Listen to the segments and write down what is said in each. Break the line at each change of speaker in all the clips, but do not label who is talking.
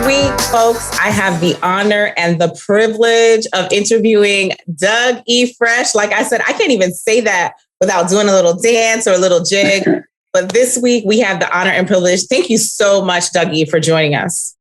week, folks, I have the honor and the privilege of interviewing Doug E. Fresh. Like I said, I can't even say that without doing a little dance or a little jig. But this week, we have the honor and privilege. Thank you so much, Doug E., for joining us.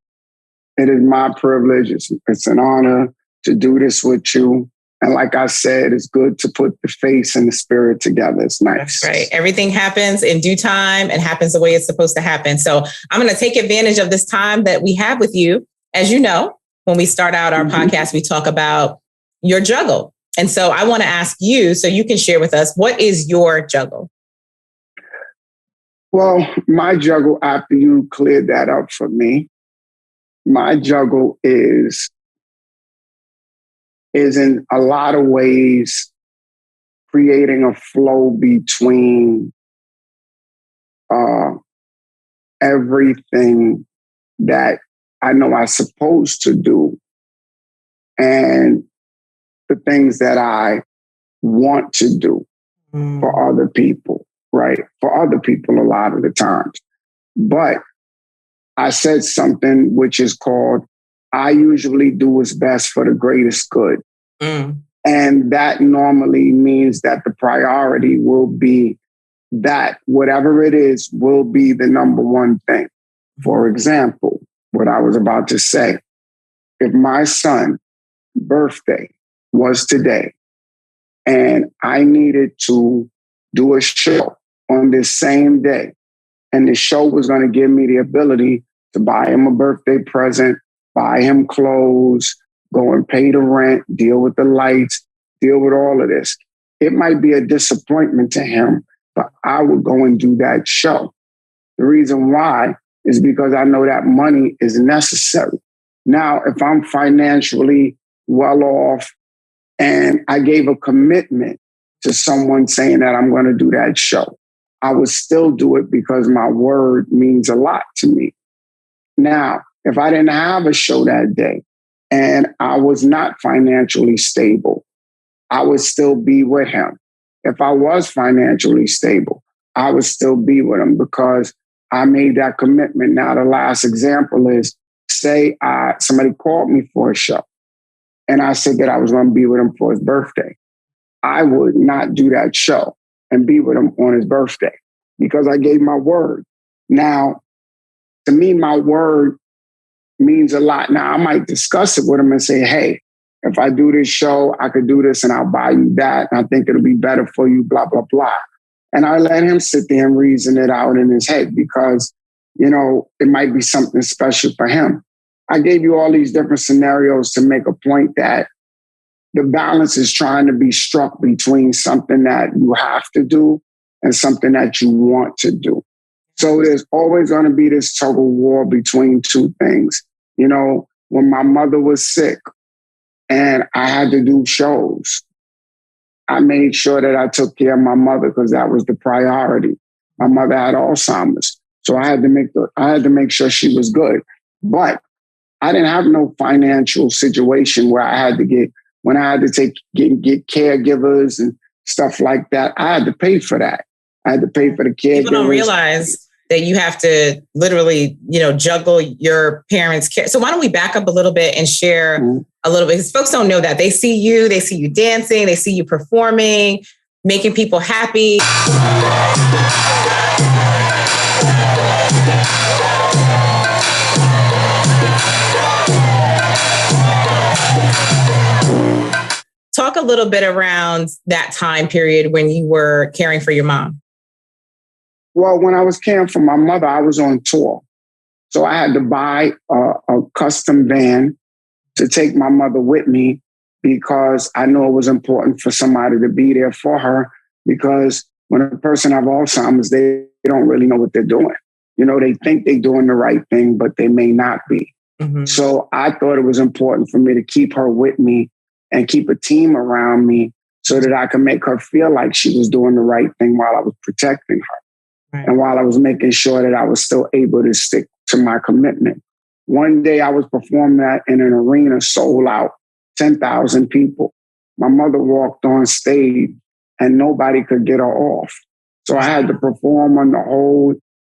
It is my privilege. It's an honor to do this with you. And like I said, it's good to put the face and the spirit together. It's nice.
That's right. Everything happens in due time and happens the way it's supposed to happen. So I'm going to take advantage of this time that we have with you. As you know, when we start out our podcast, we talk about your juggle. And so I want to ask you, so you can share with us, what is your juggle?
Well, my juggle, after you cleared that up for me, my juggle is in a lot of ways creating a flow between everything that I know I'm supposed to do and the things that I want to do for other people, right? For other people a lot of the times. But I said something which is called, I usually do what's best for the greatest good. And that normally means that the priority will be that whatever it is will be the number one thing. For example, what I was about to say, if my son's birthday was today and I needed to do a show on this same day, and the show was going to give me the ability to buy him a birthday present, buy him clothes, go and pay the rent, deal with the lights, deal with all of this. It might be a disappointment to him, but I would go and do that show. The reason why is because I know that money is necessary. Now, if I'm financially well off and I gave a commitment to someone saying that I'm going to do that show, I would still do it because my word means a lot to me. Now, if I didn't have a show that day and I was not financially stable, I would still be with him. If I was financially stable, I would still be with him because I made that commitment. Now, the last example is, say somebody called me for a show and I said that I was going to be with him for his birthday. I would not do that show and be with him on his birthday because I gave my word. Now, to me, my word means a lot. Now, I might discuss it with him and say, hey, if I do this show, I could do this and I'll buy you that. And I think it'll be better for you, blah, blah, blah. And I let him sit there and reason it out in his head because, you know, it might be something special for him. I gave you all these different scenarios to make a point that the balance is trying to be struck between something that you have to do and something that you want to do. So there's always going to be this tug of war between two things. You know, when my mother was sick and I had to do shows, I made sure that I took care of my mother because that was the priority. My mother had Alzheimer's, so I had to make sure she was good. But I didn't have no financial situation where I had to get caregivers and stuff like that. I had to pay for that. I had to pay for the caregivers.
People don't realize that you have to literally, juggle your parents' care. So why don't we back up a little bit and share a little bit? Because folks don't know that. They see you dancing, they see you performing, making people happy. Talk a little bit around that time period when you were caring for your mom.
Well, when I was caring for my mother, I was on tour. So I had to buy a custom van to take my mother with me because I know it was important for somebody to be there for her because when a person has Alzheimer's, they don't really know what they're doing. You know, they think they're doing the right thing, but they may not be. Mm-hmm. So I thought it was important for me to keep her with me and keep a team around me so that I could make her feel like she was doing the right thing while I was protecting her. Right. And while I was making sure that I was still able to stick to my commitment. One day I was performing that in an arena, sold out, 10,000 people. My mother walked on stage and nobody could get her off. So I had to perform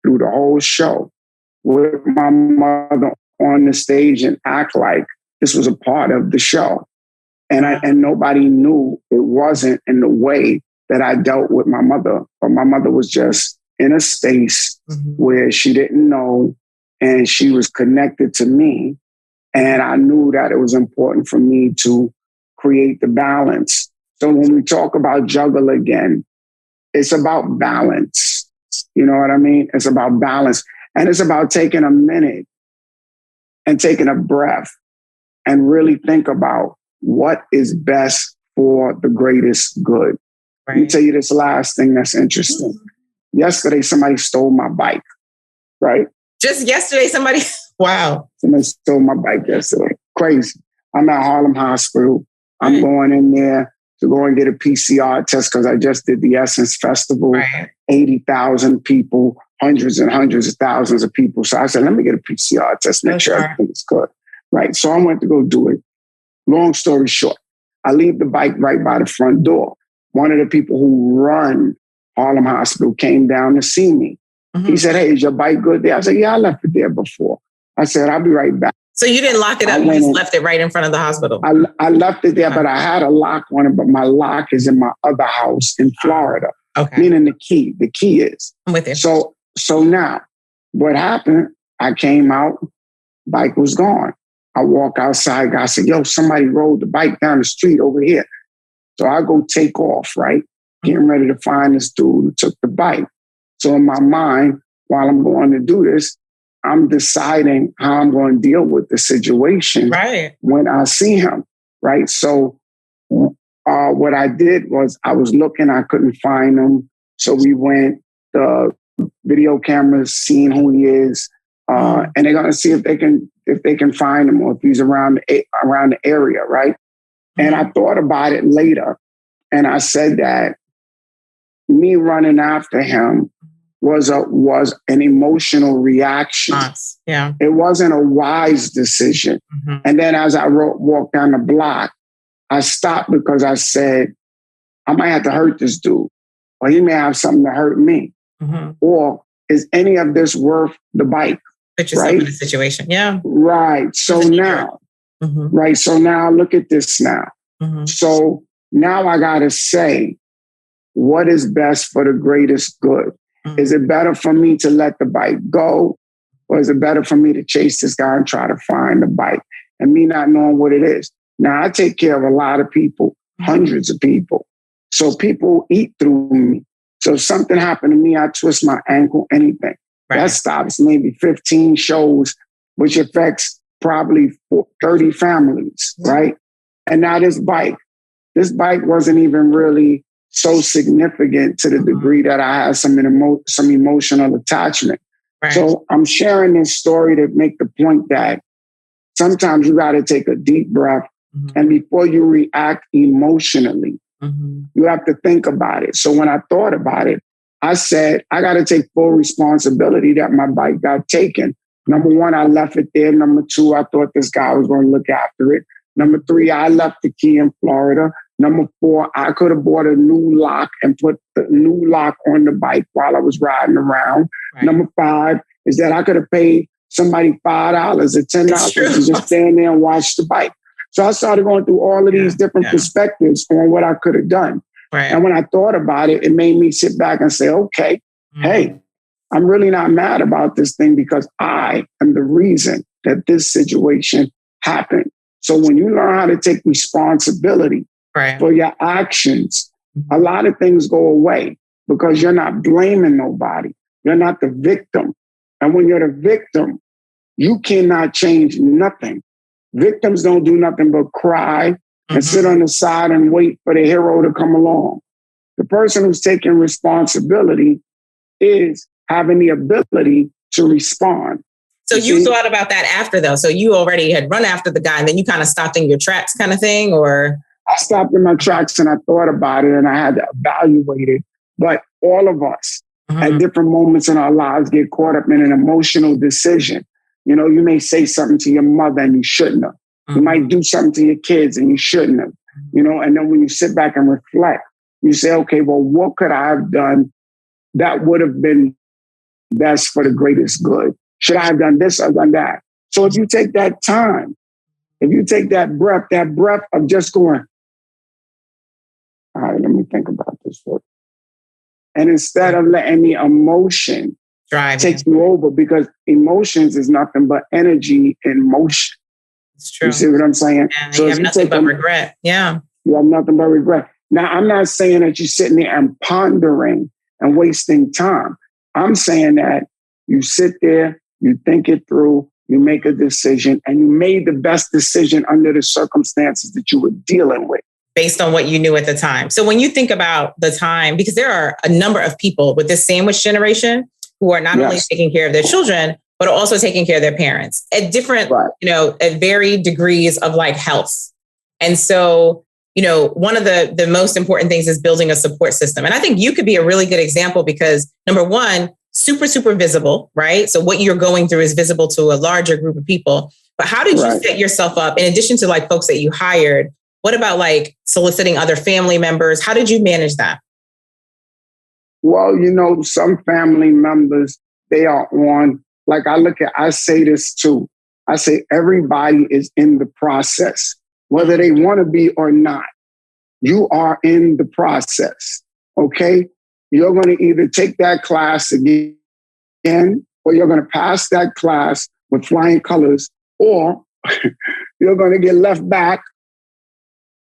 through the whole show with my mother on the stage and act like this was a part of the show. And nobody knew it wasn't in the way that I dealt with my mother. But my mother was just in a space where she didn't know, and she was connected to me. And I knew that it was important for me to create the balance. So when we talk about Juggle again, it's about balance. You know what I mean? It's about balance. And it's about taking a minute and taking a breath and really think about what is best for the greatest good. Right. Let me tell you this last thing that's interesting. Yesterday, somebody stole my bike, right?
Just yesterday, somebody, wow.
Somebody stole my bike yesterday. Crazy. I'm at Harlem Hospital. I'm going in there to go and get a PCR test because I just did the Essence Festival. Right. 80,000 people, hundreds and hundreds of thousands of people. So I said, let me get a PCR test, make sure everything is good. Right. So I went to go do it. Long story short, I leave the bike right by the front door. One of the people who run Harlem Hospital came down to see me. He said, hey, is your bike good there? I said, yeah, I left it there before. I said, I'll be right back.
So you didn't lock it up, you just left it right in front of the hospital?
I left it there, but I had a lock on it, but my lock is in my other house in Florida. Okay. Meaning the key is.
I'm with you.
So now, what happened, I came out, bike was gone. I walk outside, guy said, yo, somebody rode the bike down the street over here. So I go take off, right? Getting ready to find this dude who took the bike. So in my mind, while I'm going to do this, I'm deciding how I'm going to deal with the situation when I see him, right? So what I did was I was looking, I couldn't find him. So we went, the video cameras, seeing who he is, and they're going to see if they can find him or if he's around the area, right? And I thought about it later, and I said that me running after him was an emotional reaction.
Yeah,
it wasn't a wise decision. And then as I walked down the block, I stopped because I said, I might have to hurt this dude, or he may have something to hurt me. Or is any of this worth the bike?
Put yourself in a situation. Yeah.
Right. So now, right. So now look at this now. So now I got to say, what is best for the greatest good? Is it better for me to let the bike go? Or is it better for me to chase this guy and try to find the bike and me not knowing what it is? Now, I take care of a lot of people, hundreds of people. So people eat through me. So if something happened to me, I twist my ankle, anything. That stops maybe 15 shows, which affects probably 30 families, right? And now this bike wasn't even really so significant to the degree that I had some emotional attachment. So I'm sharing this story to make the point that sometimes you got to take a deep breath, and before you react emotionally, you have to think about it. So when I thought about it, I said, I got to take full responsibility that my bike got taken. Number one, I left it there. Number two, I thought this guy was going to look after it. Number three, I left the key in Florida. Number four, I could have bought a new lock and put the new lock on the bike while I was riding around. Number five is that I could have paid somebody $5 or $10 to just stand there and watch the bike. So I started going through all of these different perspectives on what I could have done. And when I thought about it, it made me sit back and say, okay, hey, I'm really not mad about this thing because I am the reason that this situation happened. So when you learn how to take responsibility for your actions, a lot of things go away because you're not blaming nobody. You're not the victim. And when you're the victim, you cannot change nothing. Victims don't do nothing but cry and sit on the side and wait for the hero to come along. The person who's taking responsibility is having the ability to respond.
So you thought about that after, though? So you already had run after the guy and then you kind of stopped in your tracks kind of thing, or?
I stopped in my tracks and I thought about it and I had to evaluate it. But all of us at different moments in our lives get caught up in an emotional decision. You know, you may say something to your mother and you shouldn't have. You might do something to your kids and you shouldn't have. You know, and then when you sit back and reflect, you say, okay, well, what could I have done that would have been best for the greatest good? Should I have done this or done that? So if you take that time, if you take that breath of just going, all right, let me think about this first. And instead of letting the emotion take you over, because emotions is nothing but energy in motion.
It's true.
You see what I'm saying?
Yeah, so you have nothing but regret. Yeah.
You have nothing but regret. Now, I'm not saying that you're sitting there and pondering and wasting time. I'm saying that you sit there, you think it through, you make a decision, and you made the best decision under the circumstances that you were dealing with.
Based on what you knew at the time. So when you think about the time, because there are a number of people with this sandwich generation who are not only taking care of their children, but also taking care of their parents at different, at varied degrees of like health. And so, one of the most important things is building a support system. And I think you could be a really good example because number one, super, super visible, right? So what you're going through is visible to a larger group of people. But how did you set yourself up in addition to like folks that you hired? What about like soliciting other family members? How did you manage that?
Well, some family members, they are on, like I say this too. I say everybody is in the process, whether they want to be or not. You are in the process, okay? You're going to either take that class again, or you're going to pass that class with flying colors, or you're going to get left back,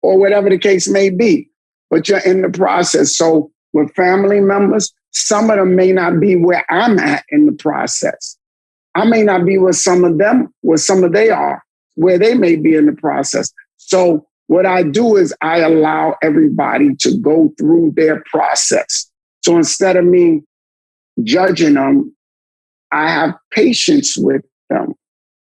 or whatever the case may be, but you're in the process. So with family members, some of them may not be where I'm at in the process. I may not be where some of they are, where they may be in the process. So what I do is I allow everybody to go through their process. So instead of me judging them, I have patience with them.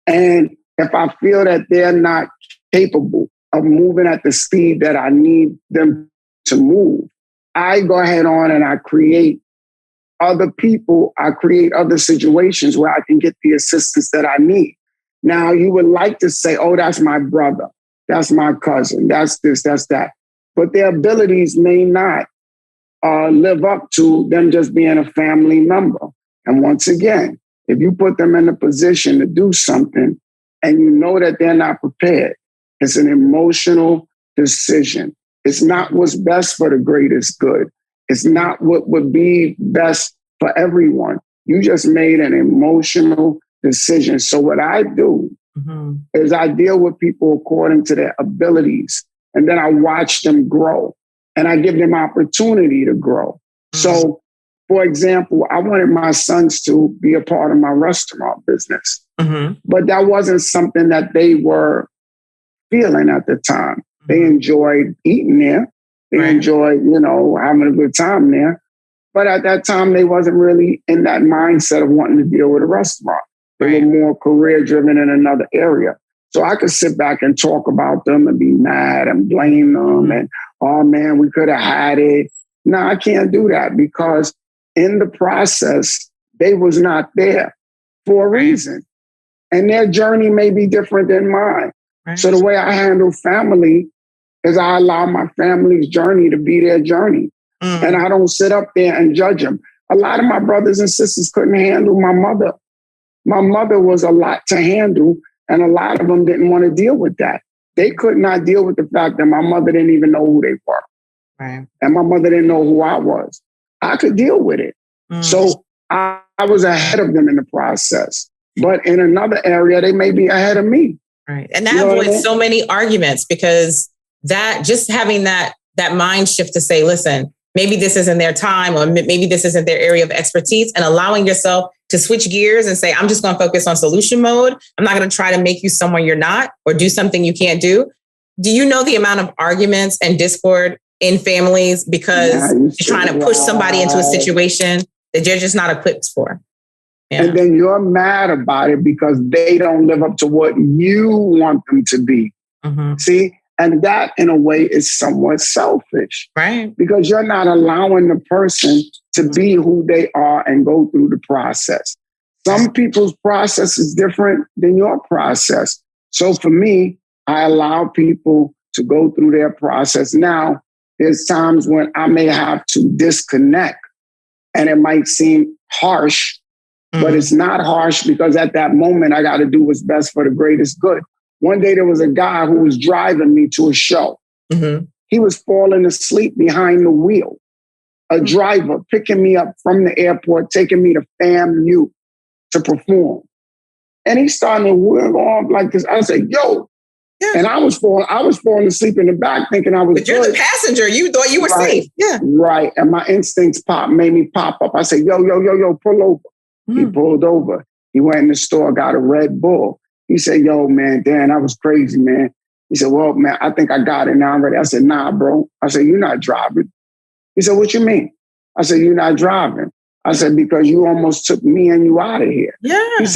And if I feel that they're not capable of moving at the speed that I need them to move, I go ahead on and I create other people, I create other situations where I can get the assistance that I need. Now, you would like to say, oh, that's my brother, that's my cousin, that's this, that's that. But their abilities may not live up to them just being a family member. And once again, if you put them in a position to do something and you know that they're not prepared, it's an emotional decision. It's not what's best for the greatest good. It's not what would be best for everyone. You just made an emotional decision. So what I do is I deal with people according to their abilities, and then I watch them grow, and I give them opportunity to grow. So, for example, I wanted my sons to be a part of my restaurant business, but that wasn't something that they were feeling at the time. They enjoyed eating there. They enjoyed, having a good time there. But at that time, they wasn't really in that mindset of wanting to deal with a restaurant. They were more career driven in another area. So I could sit back and talk about them and be mad and blame them and, oh man, we could have had it. No, I can't do that because in the process, they was not there for a reason. And their journey may be different than mine. So the way I handle family is I allow my family's journey to be their journey. And I don't sit up there and judge them. A lot of my brothers and sisters couldn't handle my mother. My mother was a lot to handle, and a lot of them didn't want to deal with that. They could not deal with the fact that my mother didn't even know who they were. And my mother didn't know who I was. I could deal with it. So I was ahead of them in the process. But in another area, they may be ahead of me.
And that avoids so many arguments because that just having that mind shift to say, listen, maybe this isn't their time or maybe this isn't their area of expertise, and allowing yourself to switch gears and say, I'm just going to focus on solution mode. I'm not going to try to make you someone you're not or do something you can't do. Do you know the amount of arguments and discord in families because you're trying to push somebody into a situation that you're just not equipped for?
And then you're mad about it because they don't live up to what you want them to be. See? And that, in a way, is somewhat selfish. Because you're not allowing the person to be who they are and go through the process. Some people's process is different than your process. So for me, I allow people to go through their process. Now, there's times when I may have to disconnect, and it might seem harsh But it's not harsh because at that moment, I got to do what's best for the greatest good. One day there was a guy who was driving me to a show. He was falling asleep behind the wheel. A driver picking me up from the airport, taking me to FAMU to perform. And he started to whirl on like this. I said, yo. Yeah. And I was falling asleep in the back thinking I was
But you're the passenger. You thought you were safe. Yeah.
Right. And my instincts made me pop up. I said, yo, pull over. He pulled over. He went in the store, got a Red Bull. He said, yo, man, Dan, that was crazy, man. He said, well, man, I think I got it now. I'm ready. I said, nah, bro. I said, you're not driving. He said, what you mean? I said, you're not driving. I said, because you almost took me and you out of here. Yeah. He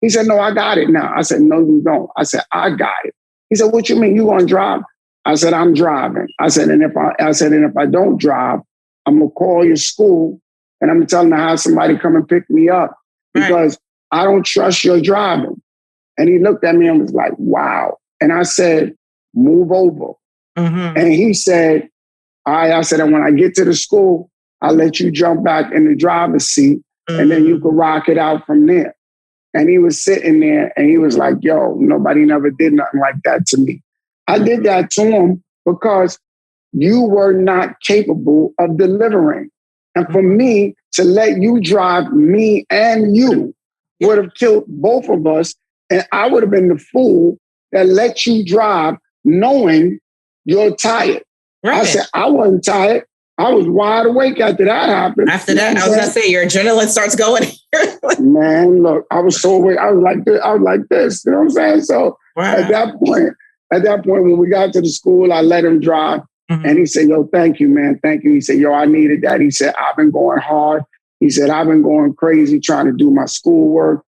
said, no, I got it now. I said, no, you don't. I said, I got it. He said, what you mean? You gonna drive? I said, I'm driving. I said, and if I don't drive, I'm gonna call your school and I'm gonna tell them to have somebody come and pick me up because I don't trust your driving. And he looked at me and was like, wow. And I said, move over. And he said, all right, I said, and when I get to the school, I'll let you jump back in the driver's seat and then you can rock it out from there. And he was sitting there and he was like, yo, nobody never did nothing like that to me. I did that to him because you were not capable of delivering. And for me to let you drive me and you would have killed both of us. And I would have been the fool that let you drive knowing you're tired. Right. I said, I wasn't tired. I was wide awake after that happened.
After that, I was going to say, your adrenaline starts going.
Man, look, I was so awake. I was like this. You know what I'm saying? So at that point, when we got to the school, I let him drive. And he said, yo, thank you, man. Thank you. He said, yo, I needed that. He said, I've been going hard. He said, I've been going crazy trying to do my schoolwork,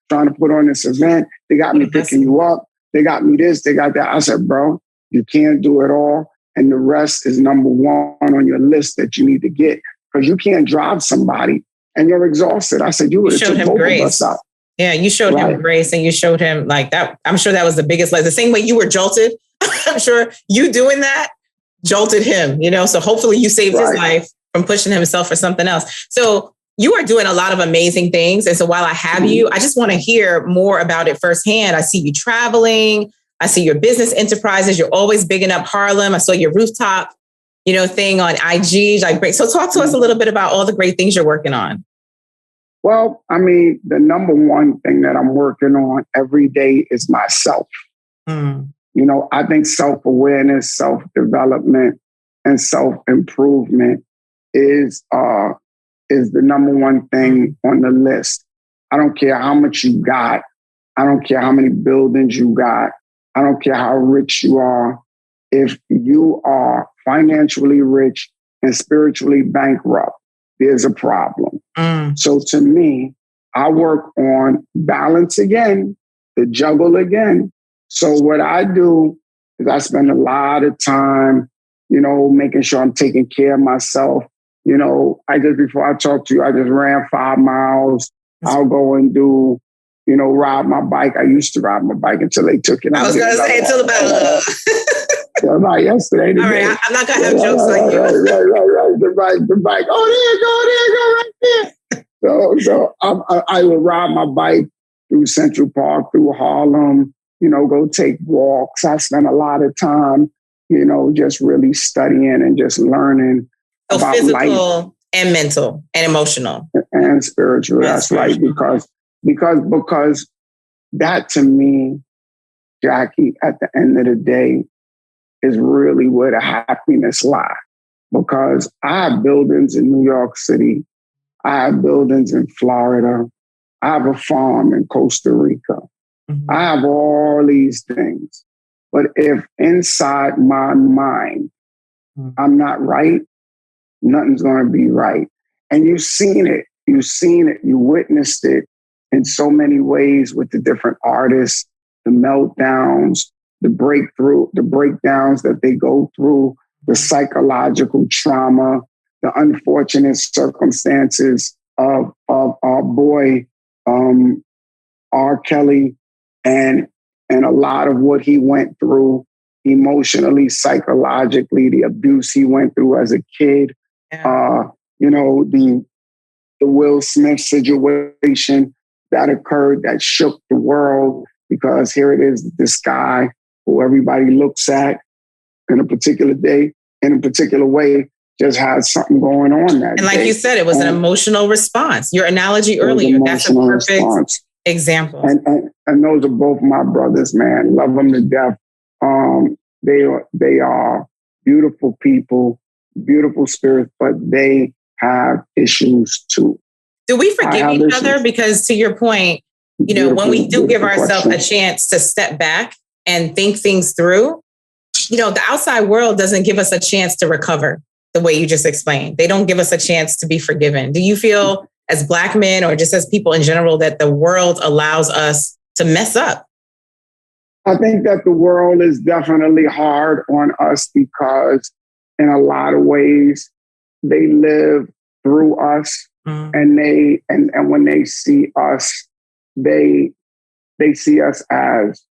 trying to put on this event. They got me picking you up. They got me this. They got that. I said, bro, you can't do it all. And the rest is number one on your list that you need to get because you can't drive somebody and you're exhausted. I said, you would have took both of us out.
Yeah, you showed him grace and you showed him like that. I'm sure that was the biggest lesson. The same way you were jolted, I'm sure you doing that jolted him, so hopefully you saved his life from pushing himself for something else. So you are doing a lot of amazing things. And so while I have you, I just want to hear more about it firsthand. I see you traveling. I see your business enterprises. You're always bigging up Harlem. I saw your rooftop, thing on IG. Like, great. So talk to us a little bit about all the great things you're working on.
Well, I mean, the number one thing that I'm working on every day is myself. I think self-awareness, self-development, and self-improvement is the number one thing on the list. I don't care how much you got. I don't care how many buildings you got. I don't care how rich you are. If you are financially rich and spiritually bankrupt, there's a problem. So to me, I work on balance again, the juggle again. So what I do is I spend a lot of time, making sure I'm taking care of myself. Before I talk to you, I just ran 5 miles. I'll go and do ride my bike. I used to ride my bike until they took it.
I was going to say until
about yesterday.
All right, I'm not going to have jokes on you.
Right. The bike. Oh, there you go right there. So I will ride my bike through Central Park, through Harlem, go take walks. I spend a lot of time, just really studying and just learning about
physical
life.
And mental and emotional.
And spiritual. That's right. Because that to me, Jackie, at the end of the day, is really where the happiness lies. Because I have buildings in New York City. I have buildings in Florida. I have a farm in Costa Rica. I have all these things. But if inside my mind, I'm not right, nothing's going to be right. And you've seen it. You witnessed it in so many ways with the different artists, the meltdowns, the breakdowns that they go through, the psychological trauma, the unfortunate circumstances of our boy, R. Kelly, and a lot of what he went through emotionally, psychologically, the abuse he went through as a kid, the Will Smith situation, that occurred that shook the world, because here it is, this guy who everybody looks at in a particular day, in a particular way, just had something going on that
And like
day.
you said, it was an emotional response. Your analogy earlier, that's a perfect example.
And those are both my brothers, man. Love them to death. They are beautiful people, beautiful spirits, but they have issues too.
Do we forgive each other? Because to your point, when we do give ourselves a chance to step back and think things through, the outside world doesn't give us a chance to recover the way you just explained. They don't give us a chance to be forgiven. Do you feel as Black men or just as people in general that the world allows us to mess up?
I think that the world is definitely hard on us because in a lot of ways they live through us, and when they see us, they see us as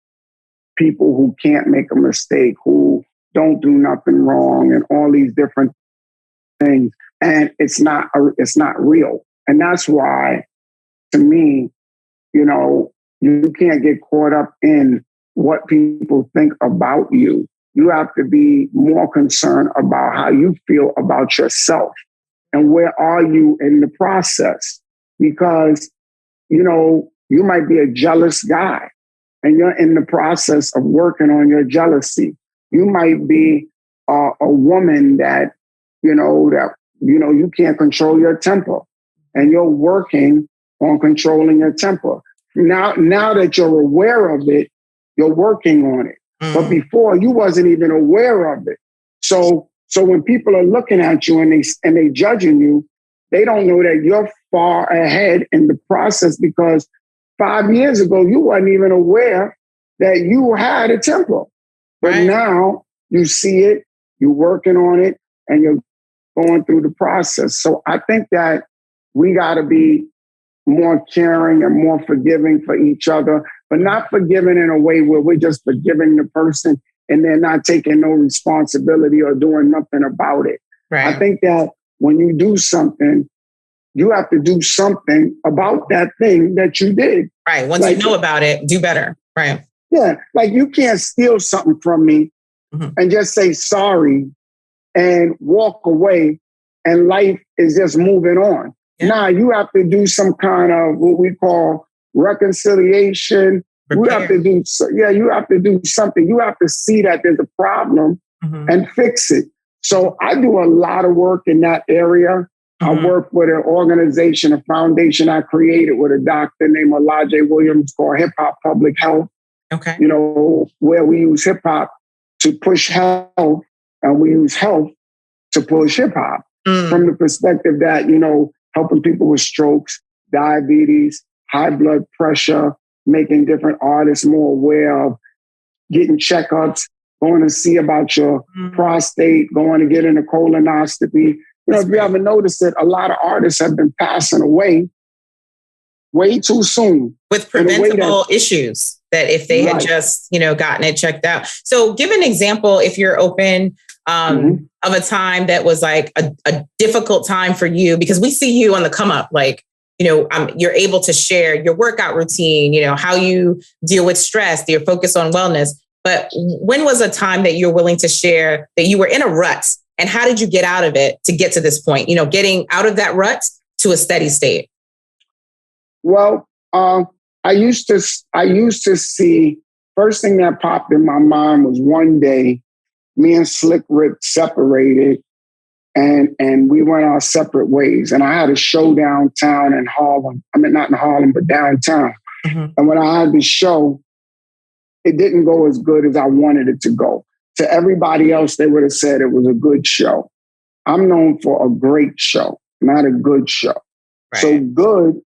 people who can't make a mistake, who don't do nothing wrong, and all these different things. And it's not real. And that's why, to me, you can't get caught up in what people think about you. You have to be more concerned about how you feel about yourself and where are you in the process. Because, you might be a jealous guy and you're in the process of working on your jealousy. You might be a woman that you can't control your temper, and you're working on controlling your temper. Now that you're aware of it, you're working on it. But before, you wasn't even aware of it. So when people are looking at you and they judging you, they don't know that you're far ahead in the process, because 5 years ago, you weren't even aware that you had a temper. But now you see it, you're working on it, and you're going through the process. So I think that we got to be more caring and more forgiving for each other, but not forgiving in a way where we're just forgiving the person and they're not taking no responsibility or doing nothing about it. Right. I think that when you do something, you have to do something about that thing that you did.
Right. Once you know about it, do better. Right.
Yeah. Like, you can't steal something from me and just say sorry and walk away and life is just moving on. Yeah. Now you have to do some kind of what we call reconciliation. You have to do something. You have to see that there's a problem and fix it. So I do a lot of work in that area. I work with an organization, a foundation I created with a doctor named Elijah Williams called Hip Hop Public Health. Okay. Where we use hip hop to push health, and we use health to push hip hop from the perspective that, helping people with strokes, diabetes, high blood pressure, making different artists more aware of getting checkups, going to see about your prostate, going to get in a colonoscopy. If you haven't noticed it, a lot of artists have been passing away way too soon.
With preventable issues that if they had just, gotten it checked out. So give an example, if you're open, of a time that was like a difficult time for you, because we see you on the come up, like, you're able to share your workout routine, how you deal with stress, your focus on wellness. But when was a time that you're willing to share that you were in a rut, and how did you get out of it to get to this point, getting out of that rut to a steady state?
Well, I used to see, first thing that popped in my mind was one day me and Slick Rick separated and we went our separate ways. And I had a show downtown in Harlem. I mean, not in Harlem, but downtown. And when I had the show, it didn't go as good as I wanted it to go. To everybody else, they would have said it was a good show. I'm known for a great show, not a good show. Right. So good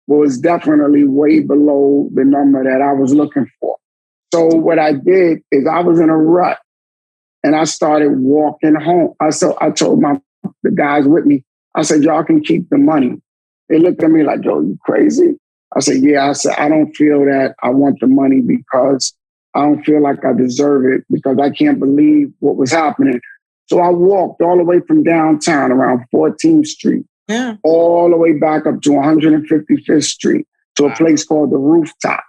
was definitely way below the number that I was looking for. So what I did is I was in a rut and I started walking home. I told the guys with me, I said, y'all can keep the money. They looked at me like, Joe, you crazy? I said, yeah. I said, I don't feel that I want the money because I don't feel like I deserve it, because I can't believe what was happening. So I walked all the way from downtown around 14th Street, all the way back up to 155th Street. to a place called the Rooftop.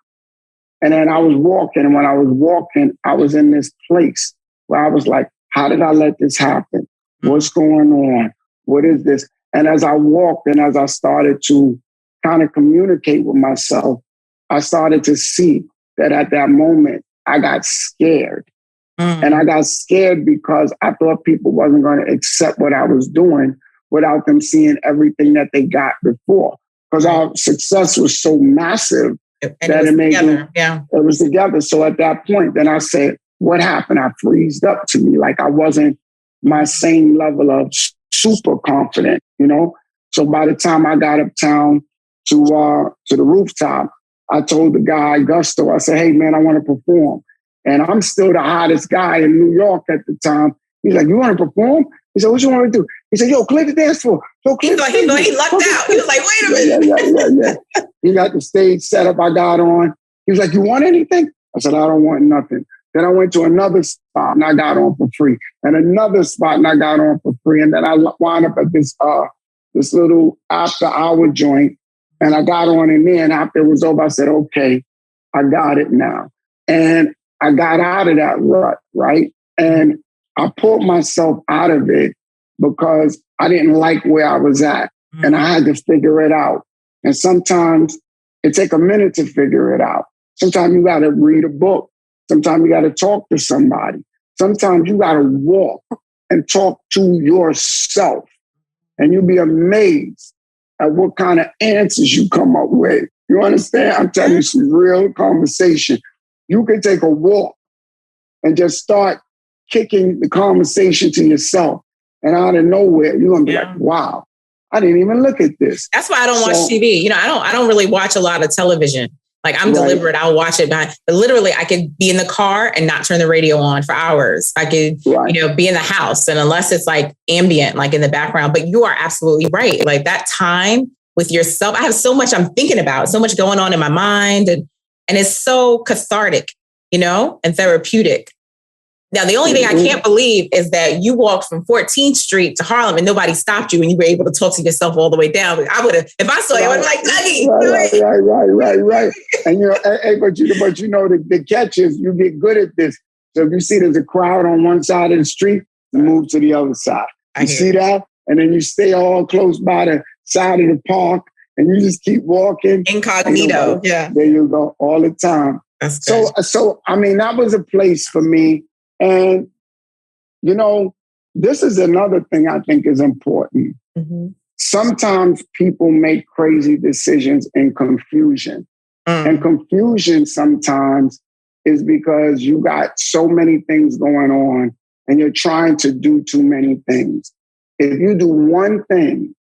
And then I was walking, and when I was walking, I was in this place where I was like, how did I let this happen? What's going on? What is this? And as I walked and as I started to kind of communicate with myself, I started to see that at that moment, I got scared. And I got scared because I thought people wasn't going to accept what I was doing without them seeing everything that they got before. Because our success was so massive that it made me, it was together. So at that point, then I said, what happened? I freezed up to me. Like I wasn't my same level of super confident, you know? So by the time I got uptown to the Rooftop, I told the guy, Gusto, I said, hey man, I want to perform. And I'm still the hottest guy in New York at the time. He's like, you want to perform? He said, what you want to do? He said, yo, clear the dance floor. Yo,
he lucked out. He was like, wait a minute.
Yeah. He got the stage set up. I got on. He was like, you want anything? I said, I don't want nothing. Then I went to another spot and I got on for free. And another spot and I got on for free. And then I wound up at this little after hour joint. And I got on in there. And after it was over, I said, okay, I got it now. And I got out of that rut, right? And I pulled myself out of it because I didn't like where I was at. And I had to figure it out. And sometimes it takes a minute to figure it out. Sometimes you got to read a book. Sometimes you got to talk to somebody. Sometimes you got to walk and talk to yourself. And you'll be amazed at what kind of answers you come up with. You understand? I'm telling you some real conversation. You can take a walk and just start kicking the conversation to yourself. And out of nowhere, you're going to be like, wow, I didn't even look at this.
That's why I don't watch TV. You know, I don't really watch a lot of television. Like I'm deliberate. I'll watch it but literally I could be in the car and not turn the radio on for hours. I could, be in the house. And unless it's like ambient, like in the background, but you are absolutely right. Like that time with yourself, I have so much I'm thinking about, so much going on in my mind. And it's so cathartic, and therapeutic. Now, the only thing I can't believe is that you walked from 14th Street to Harlem and nobody stopped you and you were able to talk to yourself all the way down. I would have, if I saw you, I would be like, Dougie.
Right. And but the catch is you get good at this. So if you see there's a crowd on one side of the street, you move to the other side. You see that? And then you stay all close by the side of the park and you just keep walking.
Incognito.
There you go, all the time.
That's good.
So I mean, that was a place for me. And, this is another thing I think is important. Mm-hmm. Sometimes people make crazy decisions in confusion. And confusion sometimes is because you got so many things going on and you're trying to do too many things. If you do one thing,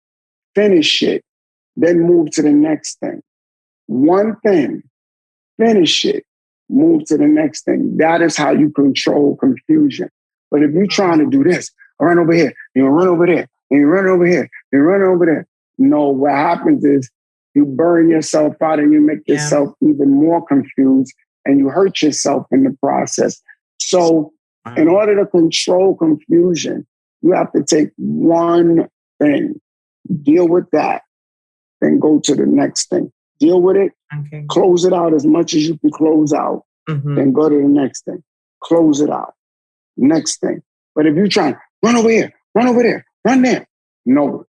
finish it, then move to the next thing. One thing, finish it, move to the next thing. That is how you control confusion. But if you're trying to do this, I run over here, you run over there, and you run over here, you run over there. No, what happens is you burn yourself out and you make yourself even more confused and you hurt yourself in the process. So in order to control confusion, you have to take one thing, deal with that, then go to the next thing. Deal with it, close it out as much as you can close out, then go to the next thing. Close it out. Next thing. But if you're trying, run over here, run over there, run there. No.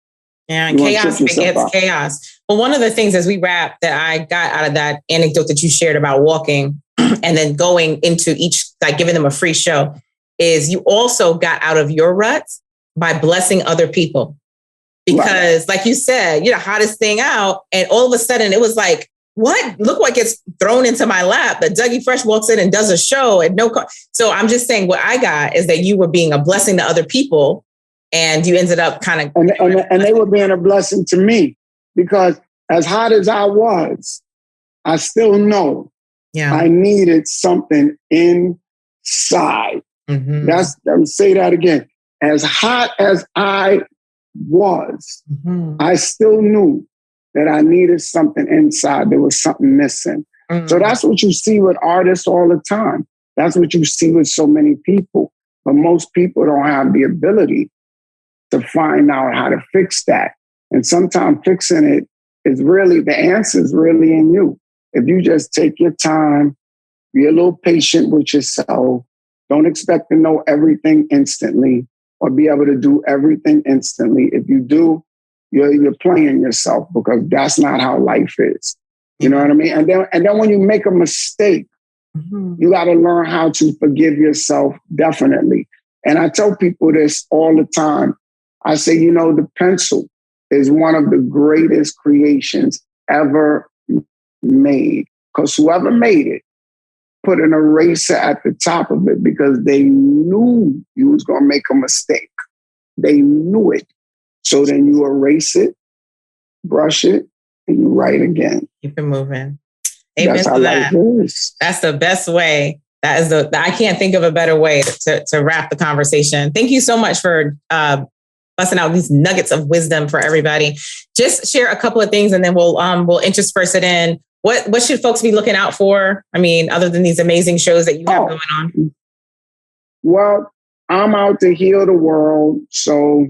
Yeah, and chaos begets chaos. Well, one of the things as we wrap that I got out of that anecdote that you shared about walking and then going into each, like giving them a free show, is you also got out of your ruts by blessing other people. Because like you said, you're the hottest thing out. And all of a sudden it was like, what? Look what gets thrown into my lap. That Dougie Fresh walks in and does a show and So I'm just saying what I got is that you were being a blessing to other people and you ended up kind of...
And they were being a blessing to me because as hot as I was, I still know I needed something inside. Mm-hmm. Let me say that again. As hot as I was, I still knew that I needed something inside. There was something missing. So that's what you see with artists all the time. That's what you see with so many people. But most people don't have the ability to find out how to fix that. And sometimes fixing it is really, the answer is really in you. If you just take your time, be a little patient with yourself, don't expect to know everything instantly or be able to do everything instantly. If you do, you're playing yourself, because that's not how life is. You know what I mean? And then when you make a mistake, you got to learn how to forgive yourself, definitely. And I tell people this all the time. I say, the pencil is one of the greatest creations ever made, because whoever made it put an eraser at the top of it because they knew you was going to make a mistake. They knew it. So then you erase it, brush it, and you write again.
Keep it moving. Amen
That's
to
how
that.
life is.
That's the best way. That is I can't think of a better way to wrap the conversation. Thank you so much for busting out these nuggets of wisdom for everybody. Just share a couple of things and then we'll intersperse it in. What should folks be looking out for? I mean, other than these amazing shows that you have going on?
Well, I'm out to heal the world. So,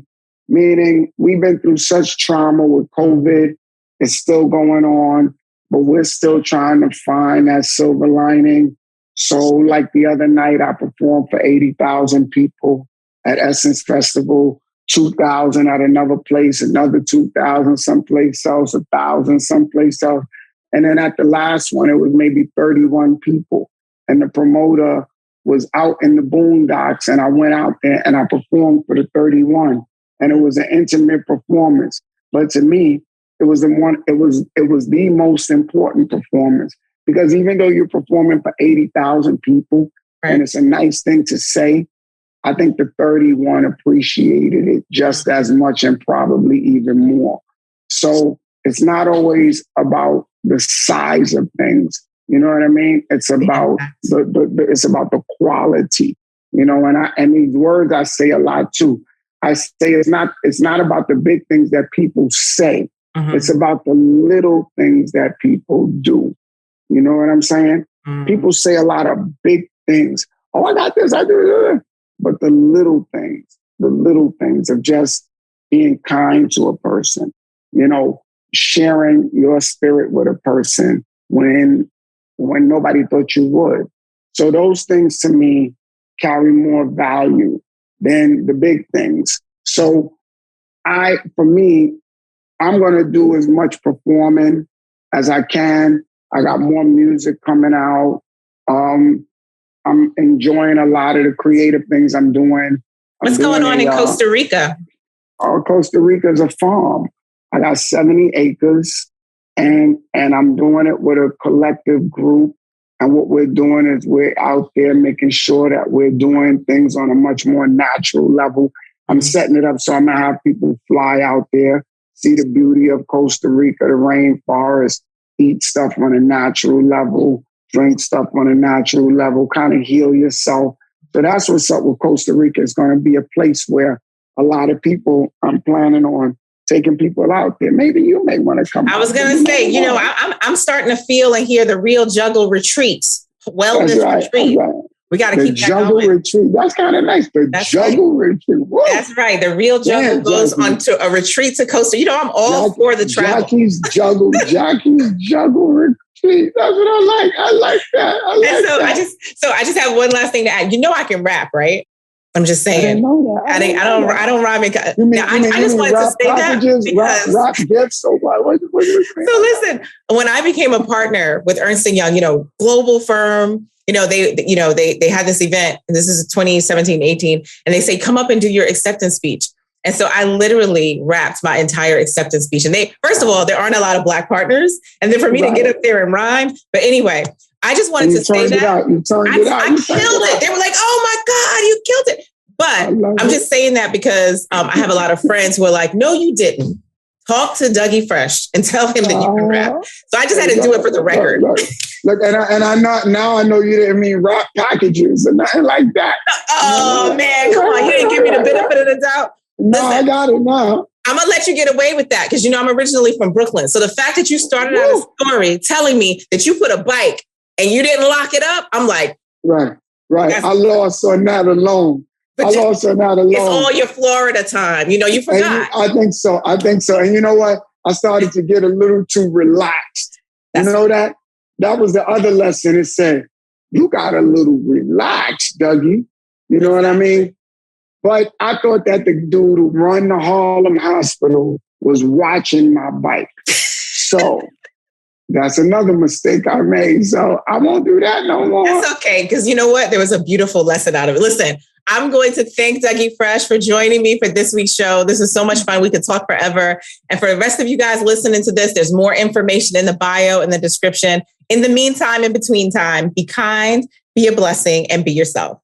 meaning we've been through such trauma with COVID. It's still going on, but we're still trying to find that silver lining. So like the other night, I performed for 80,000 people at Essence Festival, 2,000 at another place, another 2,000 someplace else, 1,000 someplace else. And then at the last one, it was maybe 31 people. And the promoter was out in the boondocks, and I went out there and I performed for the 31. And it was an intimate performance. But to me, it was the most important performance, because even though you're performing for 80,000 people, right, and it's a nice thing to say, I think the 31 appreciated it just as much and probably even more. So it's not always about the size of things. You know what I mean? It's about it's about the quality. And these words I say a lot too. I say it's not about the big things that people say. Mm-hmm. It's about the little things that people do. You know what I'm saying? Mm-hmm. People say a lot of big things. Oh, I got this, I do this. But the little things of just being kind to a person, sharing your spirit with a person when nobody thought you would. So those things to me carry more value than the big things. So for me, I'm going to do as much performing as I can. I got more music coming out. I'm enjoying a lot of the creative things I'm doing.
What's going on in Costa Rica?
Costa Rica is a farm. I got 70 acres and I'm doing it with a collective group. And what we're doing is we're out there making sure that we're doing things on a much more natural level. I'm setting it up so I'm going to have people fly out there, see the beauty of Costa Rica, the rainforest, eat stuff on a natural level, drink stuff on a natural level, kind of heal yourself. So that's what's up with Costa Rica. It's going to be a place where a lot of people, I'm planning on taking people out there. Maybe you may want to come.
I was going to say, I'm starting to feel and hear the real Juggle retreats, wellness retreat. Right. We got to keep that
Juggle
going.
Retreat. That's kind of nice. Juggle retreat. Whoa.
That's right. The real Juggle goes on to a retreat to Costa. I'm all for the travel.
Jackie's Juggle retreat. That's what I like. I like that.
I just have one last thing to add. I can rap, right? I'm just saying. I didn't know that. I don't rhyme. I just wanted to say that because
rock gifts. So what
So listen, when I became a partner with Ernst & Young, global firm, they had this event, and this is 2017, 18, and they say, come up and do your acceptance speech. And so I literally rapped my entire acceptance speech. And first of all, there aren't a lot of Black partners. And then for me to get up there and rhyme. But anyway, I just wanted to say that I killed it. They were like, oh my God, you killed it. But I'm just saying that because I have a lot of friends who are like, no, you didn't. Talk to Dougie Fresh and tell him that you can rap. So I just had to do it for the record.
Look, and I know you didn't mean rap packages and nothing like that.
Oh man, come on. You didn't give me the benefit of the doubt.
No, I got it now.
I'm going to let you get away with that because, I'm originally from Brooklyn. So the fact that you started out a story telling me that you put a bike and you didn't lock it up, I'm like.
Right. I lost on that alone. It's all your Florida time. You forgot. I think so. And you know what? I started to get a little too relaxed. You know that? That was the other lesson. It said, you got a little relaxed, Dougie. You know what I mean? But I thought that the dude who run the Harlem Hospital was watching my bike. So that's another mistake I made. So I won't do that no more.
That's okay. Because you know what? There was a beautiful lesson out of it. Listen, I'm going to thank Dougie Fresh for joining me for this week's show. This is so much fun. We could talk forever. And for the rest of you guys listening to this, there's more information in the bio and the description. In the meantime, in between time, be kind, be a blessing, and be yourself.